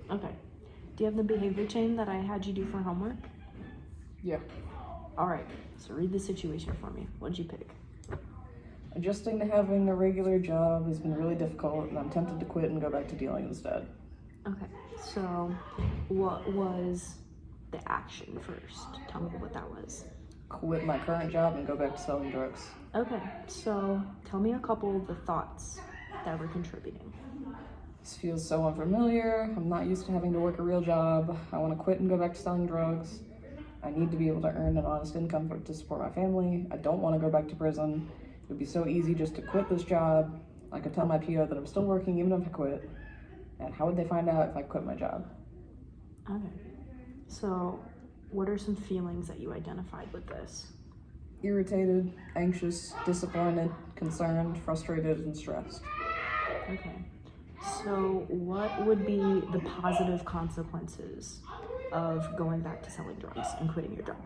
Okay. Do you have the behavior chain that I had you do for homework? Yeah. All right. So read the situation for me. What'd you pick? Adjusting to having a regular job has been really difficult, and I'm tempted to quit and go back to dealing instead. Okay. So what was the action first? Tell me what that was. Quit my current job and go back to selling drugs. Okay. So tell me a couple of the thoughts that were contributing. This feels so unfamiliar. I'm not used to having to work a real job. I want to quit and go back to selling drugs. I need to be able to earn an honest income to support my family. I don't want to go back to prison. It would be so easy just to quit this job. I could tell my PO that I'm still working even if I quit. And how would they find out if I quit my job? Okay. So what are some feelings that you identified with this? Irritated, anxious, disappointed, concerned, frustrated, and stressed. Okay. So what would be the positive consequences of going back to selling drugs and quitting your job?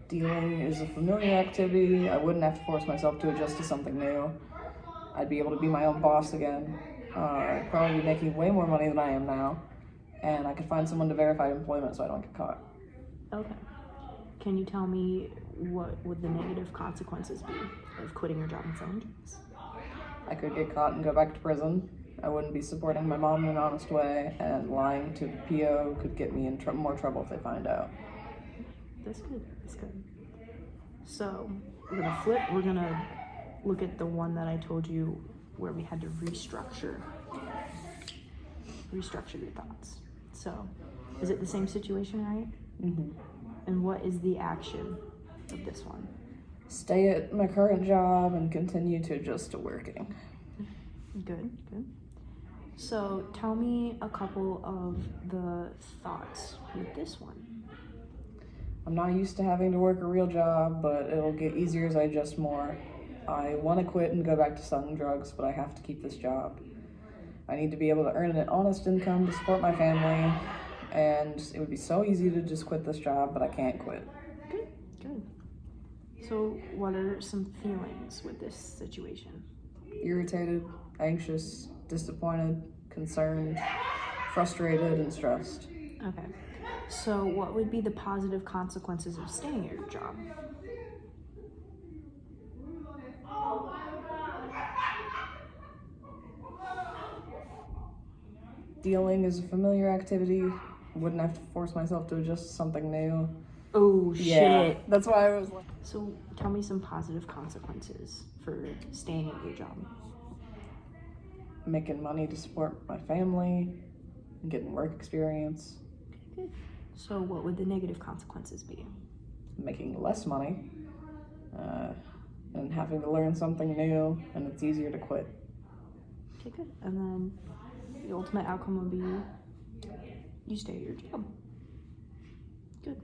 Dealing is a familiar activity. I wouldn't have to force myself to adjust to something new. I'd be able to be my own boss again. I'd probably be making way more money than I am now. And I could find someone to verify employment so I don't get caught. Okay. Can you tell me what would the negative consequences be of quitting your job and selling drugs? I could get caught and go back to prison. I wouldn't be supporting my mom in an honest way, and lying to the PO could get me in more trouble if they find out. That's good. That's good. So we're gonna flip. We're gonna look at the one that I told you where we had to restructure your thoughts. So is it the same situation, right? Mm-hmm. And what is the action of this one? Stay at my current job and continue to adjust to working. Good, good. So tell me a couple of the thoughts with this one. I'm not used to having to work a real job, but it'll get easier as I adjust more. I want to quit and go back to selling drugs, but I have to keep this job. I need to be able to earn an honest income to support my family, and it would be so easy to just quit this job, but I can't quit. Good, good. So what are some feelings with this situation? Irritated, anxious, disappointed, concerned, frustrated, and stressed. Okay. So what would be the positive consequences of staying at your job? Dealing is a familiar activity. I wouldn't have to force myself to adjust to something new. Oh, Yeah, shit. that's why I was like... So tell me some positive consequences for staying at your job. Making money to support my family, and getting work experience. Okay, good. So what would the negative consequences be? Making less money, and having to learn something new, and it's easier to quit. Okay, good. And then the ultimate outcome would be you stay at your job. Good.